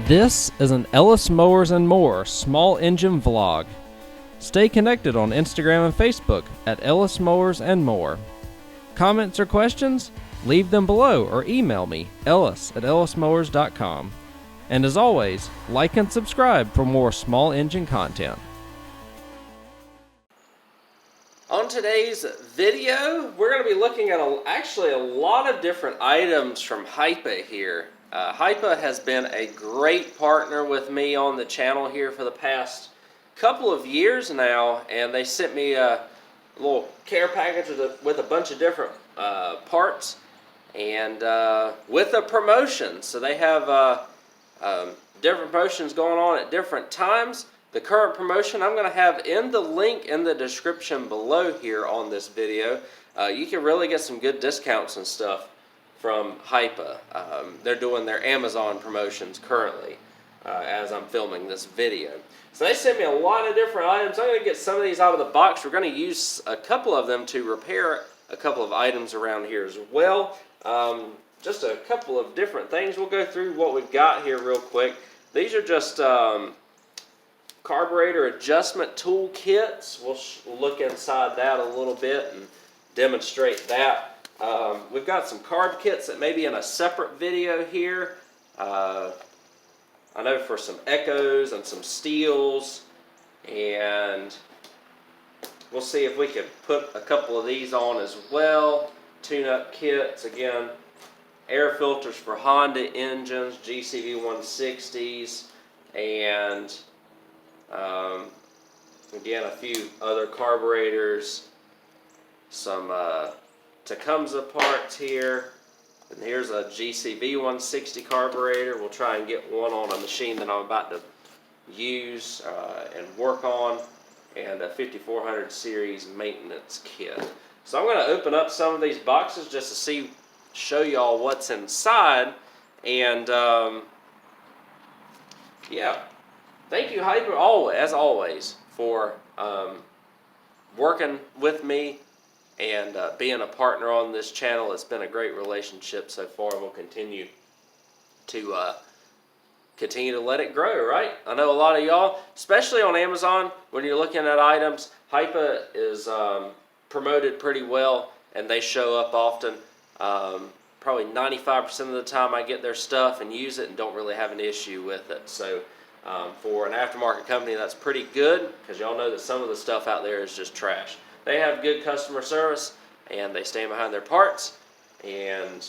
This is an Ellis Mowers and More small engine vlog. Stay connected on Instagram and Facebook at Ellis Mowers and More. Comments or questions? Leave them below or email me, ellis@ellismowers.com. And as always, like and subscribe for more small engine content. On today's video, we're going to be looking at actually a lot of different items from Hipa here. Hipa has been a great partner with me on the channel here for the past couple of years now, and they sent me a little care package with a bunch of different parts and with a promotion. So they have different promotions going on at different times. The current promotion I'm going to have in the link in the description below here on this video. You can really get some good discounts and stuff from Hipa. They're doing their Amazon promotions currently as I'm filming this video. So they sent me a lot of different items. I'm going to get some of these out of the box. We're going to use a couple of them to repair a couple of items around here as well. Just a couple of different things. We'll go through what we've got here real quick. These are just carburetor adjustment tool kits. We'll look inside that a little bit and demonstrate that. We've got some carb kits that may be in a separate video here. I know for some echoes and some steels, and we'll see if we can put a couple of these on as well. Tune-up kits, again, air filters for Honda engines, GCV 160s, and again, a few other carburetors, some Tecumseh parts here, and here's a GCV 160 carburetor. We'll try and get one on a machine that I'm about to use and work on, and a 5400 series maintenance kit. So I'm going to open up some of these boxes just to show y'all what's inside, and yeah. Thank you, Hipa, as always, for working with me and being a partner on this channel. It's been a great relationship so far, and we'll continue to let it grow, right? I know a lot of y'all, especially on Amazon, when you're looking at items, Hipa is promoted pretty well, and they show up often. Probably 95% of the time I get their stuff and use it and don't really have an issue with it. So for an aftermarket company, that's pretty good, because y'all know that some of the stuff out there is just trash. They have good customer service, and they stand behind their parts, and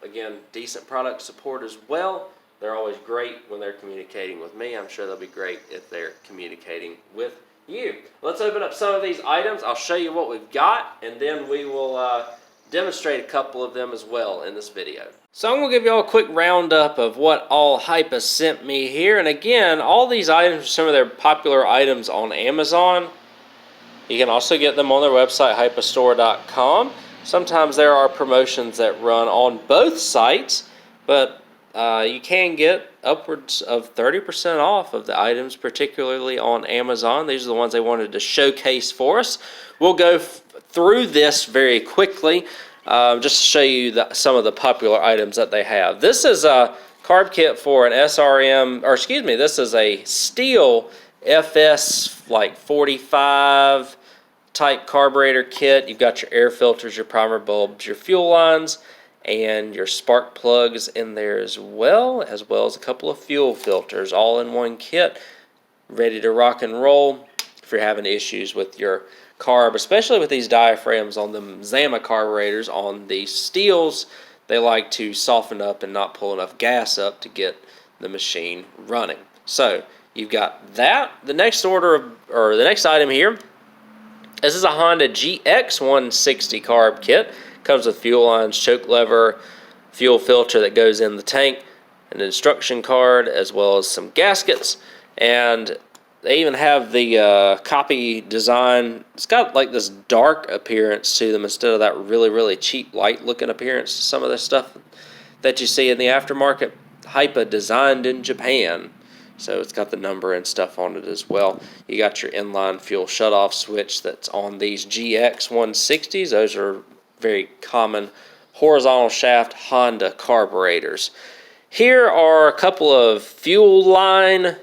again, decent product support as well. They're always great when they're communicating with me. I'm sure they'll be great if they're communicating with you. Let's open up some of these items. I'll show you what we've got, and then we will demonstrate a couple of them as well in this video. So I'm going to give you all a quick roundup of what all Hipa sent me here. And again, all these items are some of their popular items on Amazon. You can also get them on their website, hipastore.com. Sometimes there are promotions that run on both sites, but you can get upwards of 30% off of the items, particularly on Amazon. These are the ones they wanted to showcase for us. We'll go through this very quickly, just to show you some of the popular items that they have. This is a carb kit for an SRM, or excuse me, this is a steel FS like 45 type carburetor kit. You've got your air filters, your primer bulbs, your fuel lines, and your spark plugs in there as well as a couple of fuel filters, all in one kit, ready to rock and roll if you're having issues with your carb, especially with these diaphragms on the Zama carburetors. On these steels, they like to soften up and not pull enough gas up to get the machine running. So you've got that. The next item here, this is a Honda GX 160 carb kit. Comes with fuel lines, choke lever, fuel filter that goes in the tank, an instruction card, as well as some gaskets. And they even have the copy design. It's got like this dark appearance to them instead of that really, really cheap light looking appearance to some of the stuff that you see in the aftermarket. Hipa designed in Japan. So it's got the number and stuff on it as well. You got your inline fuel shutoff switch that's on these GX 160s. Those are very common horizontal shaft Honda carburetors. Here are a couple of inline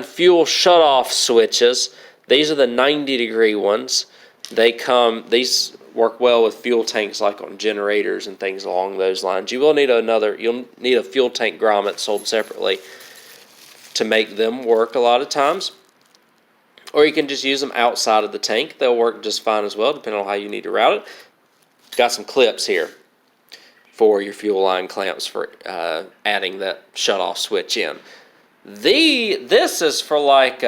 fuel shutoff switches. These are the 90-degree ones. These work well with fuel tanks like on generators and things along those lines. You'll need a fuel tank grommet sold separately to make them work a lot of times. Or you can just use them outside of the tank. They'll work just fine as well, depending on how you need to route it. Got some clips here for your fuel line clamps for adding that shutoff switch in. This is for like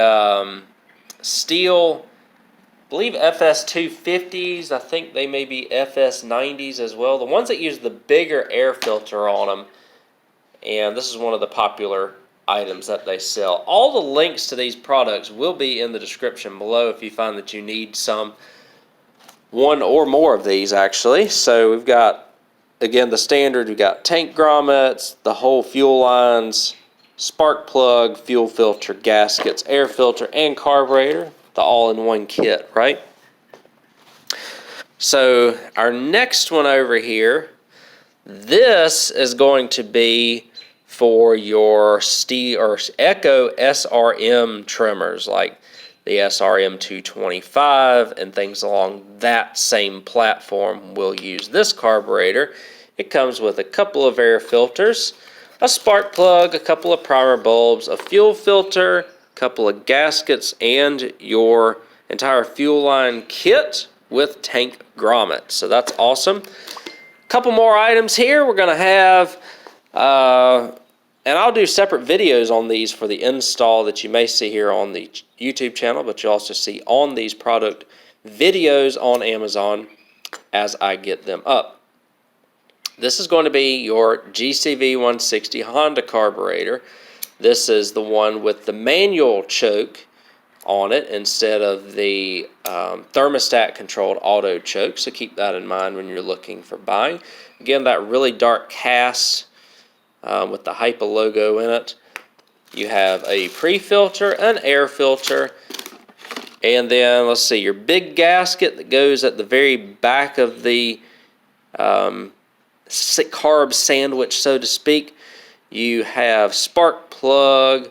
steel, I believe FS250s. I think they may be FS90s as well. The ones that use the bigger air filter on them. And this is one of the popular items that they sell. All the links to these products will be in the description below if you find that you need one or more of these actually. So we've got, again, the standard. We've got tank grommets, the whole fuel lines, spark plug, fuel filter, gaskets, air filter, and carburetor. The all-in-one kit, right? So our next one over here, this is going to be for your steel or Echo SRM trimmers, like the SRM 225 and things along that same platform. We'll use this carburetor. It comes with a couple of air filters, a spark plug, a couple of primer bulbs, a fuel filter, a couple of gaskets, and your entire fuel line kit with tank grommet. So that's awesome. A couple more items here. We're going to have, and I'll do separate videos on these for the install that you may see here on the YouTube channel, but you'll also see on these product videos on Amazon as I get them up. This is going to be your GCV 160 Honda carburetor. This is the one with the manual choke on it instead of the thermostat controlled auto choke, so keep that in mind when you're looking for buying. Again, that really dark cast with the Hipa logo in it. You have a pre-filter, an air filter, and then let's see, your big gasket that goes at the very back of the carb sandwich, so to speak. You have spark plug,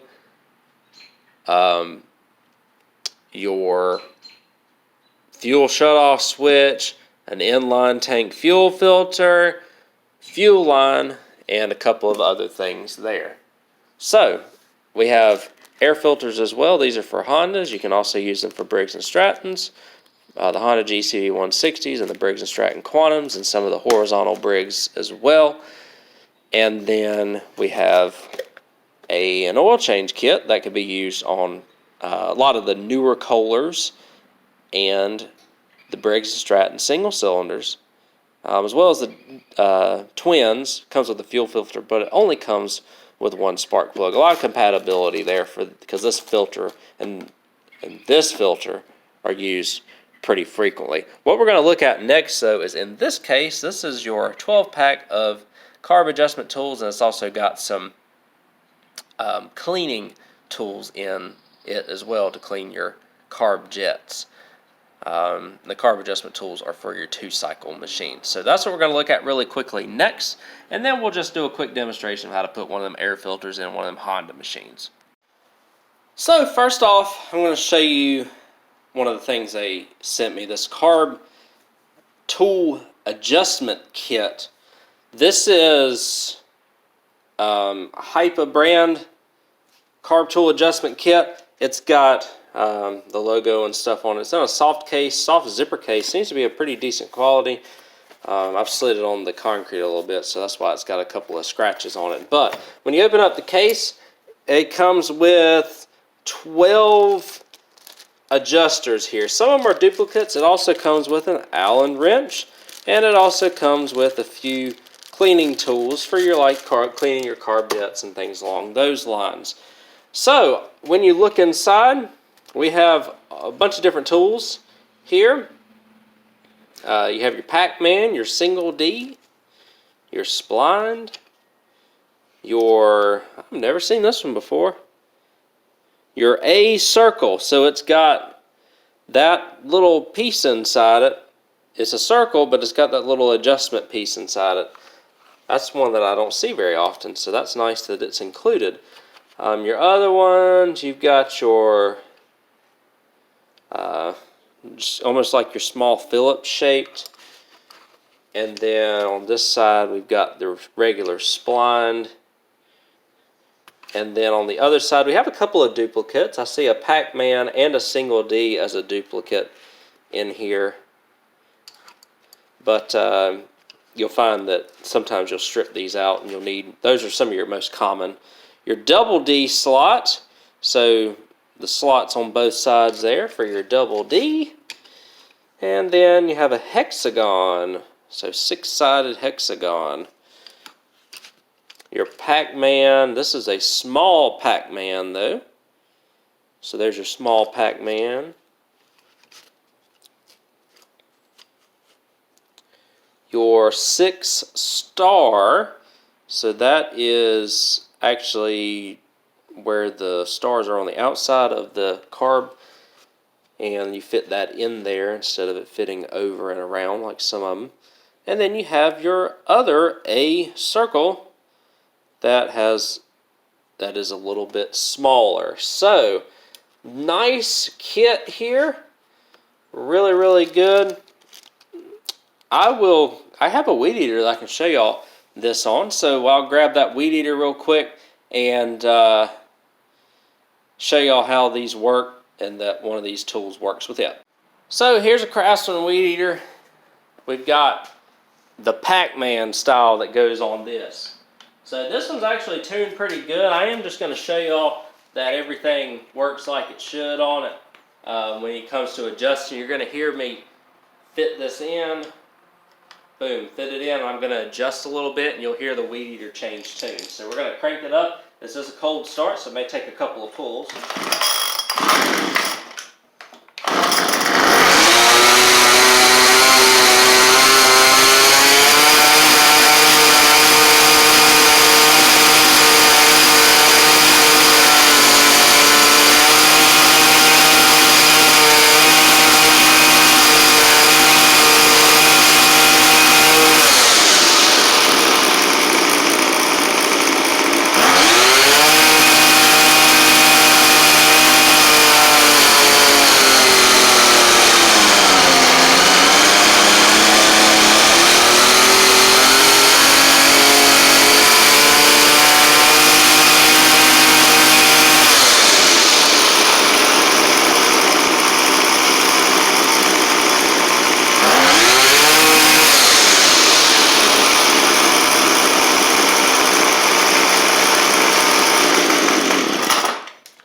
your fuel shutoff switch, an inline tank fuel filter, fuel line, and a couple of other things there. So we have air filters as well. These are for Hondas. You can also use them for Briggs & Strattons, the Honda GCV 160s and the Briggs & Stratton Quantums, and some of the horizontal Briggs as well. And then we have an oil change kit that could be used on a lot of the newer Kohlers and the Briggs & Stratton single cylinders, as well as the twins. Comes with a fuel filter, but it only comes with one spark plug. A lot of compatibility there because this filter and this filter are used pretty frequently. What we're going to look at next, though, is in this case, this is your 12-pack of carb adjustment tools, and it's also got some cleaning tools in it as well to clean your carb jets. The carb adjustment tools are for your 2-cycle machine. So that's what we're going to look at really quickly next, and then we'll just do a quick demonstration of how to put one of them air filters in one of them Honda machines. So first off, I'm going to show you one of the things they sent me, this carb tool adjustment kit. This is Hipa brand carb tool adjustment kit. It's got the logo and stuff on it. It's in a soft case, soft zipper case. Seems to be a pretty decent quality. I've slid it on the concrete a little bit, so that's why it's got a couple of scratches on it. But when you open up the case, it comes with 12 adjusters here. Some of them are duplicates. It also comes with an Allen wrench, and it also comes with a few cleaning tools for your cleaning your carb jets and things along those lines. So when you look inside, we have a bunch of different tools here. You have your Pac-Man, your single D, your spline, I've never seen this one before, your A circle. So it's got that little piece inside it. It's a circle, but it's got that little adjustment piece inside it. That's one that I don't see very often, so that's nice that it's included. Your other ones, you've got your just almost like your small Phillips shaped. And then on this side, we've got the regular splined. And then on the other side, we have a couple of duplicates. I see a Pac-Man and a single D as a duplicate in here. But you'll find that sometimes you'll strip these out and you'll need, those are some of your most common. Your double D slot, so the slots on both sides there for your double D. And then you have a hexagon, so 6-sided hexagon. Your Pac-Man, this is a small Pac-Man though. So there's your small Pac-Man. Your 6-star, so that is actually where the stars are on the outside of the carb, and you fit that in there instead of it fitting over and around like some of them. And then you have your other A circle that is a little bit smaller. So nice kit here, really good. I have a weed eater that I can show y'all this on, so I'll grab that weed eater real quick and show y'all how these work and that one of these tools works with it. So here's a Craftsman weed eater. We've got the Pac-Man style that goes on this. So this one's actually tuned pretty good. I am just going to show y'all that everything works like it should on it. When it comes to adjusting, you're going to hear me fit this in. Boom, fit it in. I'm going to adjust a little bit and you'll hear the weed eater change tune. So we're going to crank it up. This is a cold start, so it may take a couple of pulls.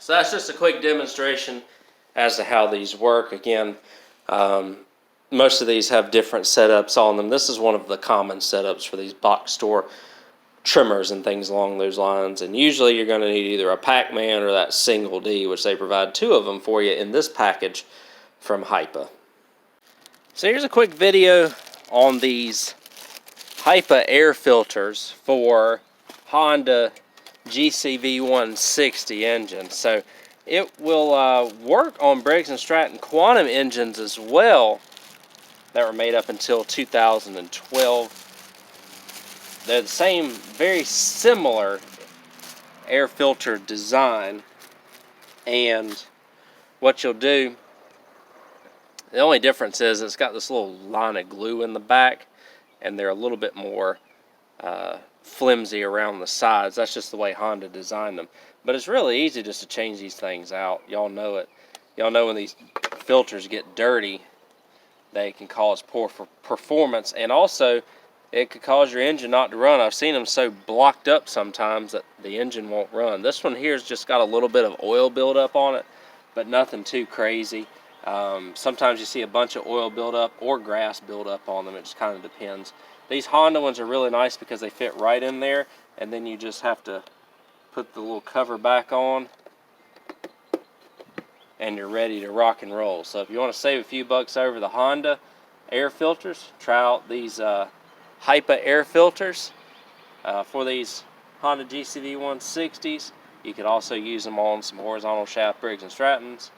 So that's just a quick demonstration as to how these work. Again, most of these have different setups on them. This is one of the common setups for these box store trimmers and things along those lines. And usually you're going to need either a Pac-Man or that single D, which they provide 2 of them for you in this package from Hipa. So here's a quick video on these Hipa air filters for Honda GCV 160 engine. So it will work on Briggs & Stratton Quantum engines as well that were made up until 2012. They're the same, very similar air filter design, and what you'll do, the only difference is it's got this little line of glue in the back and they're a little bit more flimsy around the sides. That's just the way Honda designed them. But it's really easy just to change these things out. Y'all know it. Y'all know when these filters get dirty, they can cause poor performance, and also it could cause your engine not to run. I've seen them so blocked up sometimes that the engine won't run. This one here's just got a little bit of oil buildup on it, but nothing too crazy. Sometimes you see a bunch of oil buildup or grass buildup on them. It just kind of depends. These Honda ones are really nice because they fit right in there, and then you just have to put the little cover back on and you're ready to rock and roll. So if you want to save a few bucks over the Honda air filters, try out these Hipa air filters for these Honda GCV 160s. You could also use them on some horizontal shaft Briggs & Strattons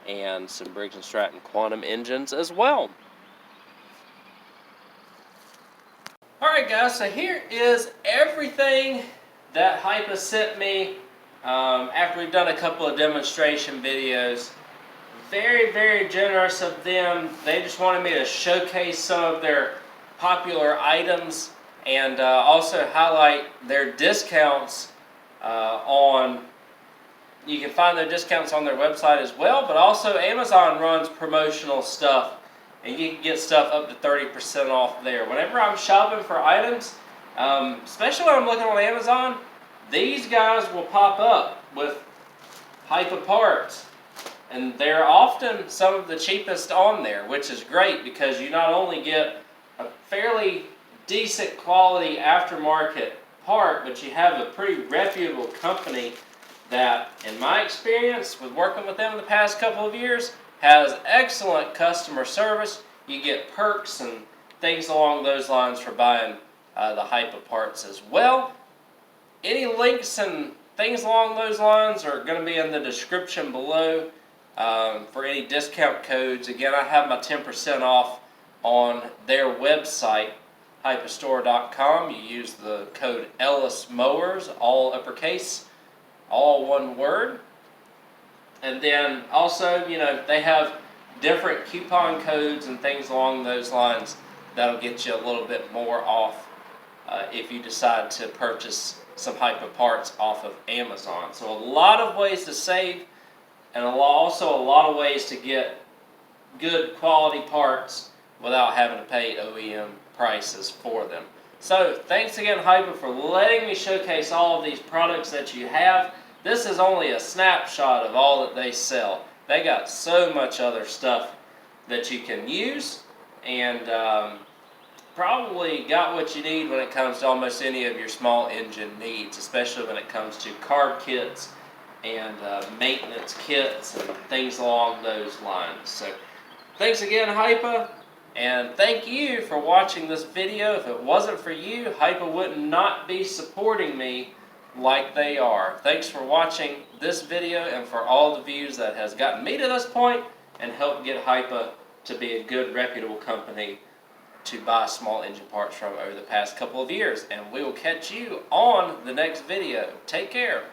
and some Briggs & Stratton Quantum engines as well. Alright guys, so here is everything that Hipa sent me after we've done a couple of demonstration videos. Very, very generous of them. They just wanted me to showcase some of their popular items and also highlight their discounts you can find their discounts on their website as well, but also Amazon runs promotional stuff and you can get stuff up to 30% off there. Whenever I'm shopping for items, especially when I'm looking on Amazon, these guys will pop up with Hipa parts. And they're often some of the cheapest on there, which is great because you not only get a fairly decent quality aftermarket part, but you have a pretty reputable company that, in my experience with working with them in the past couple of years, has excellent customer service. You get perks and things along those lines for buying the Hipa parts as well. Any links and things along those lines are going to be in the description below for any discount codes. Again, I have my 10% off on their website, hipastore.com. You use the code Ellis Mowers, all uppercase, all one word. And then also, they have different coupon codes and things along those lines that'll get you a little bit more off if you decide to purchase some Hipa parts off of Amazon. So a lot of ways to save, and also a lot of ways to get good quality parts without having to pay OEM prices for them. So thanks again, Hipa, for letting me showcase all of these products that you have. This is only a snapshot of all that they sell. They got so much other stuff that you can use, and probably got what you need when it comes to almost any of your small engine needs, especially when it comes to carb kits and maintenance kits and things along those lines. So thanks again, Hipa, and thank you for watching this video. If it wasn't for you, Hipa would not be supporting me like they are. Thanks for watching this video and for all the views that has gotten me to this point and helped get Hipa to be a good, reputable company to buy small engine parts from over the past couple of years. And we will catch you on the next video. Take care.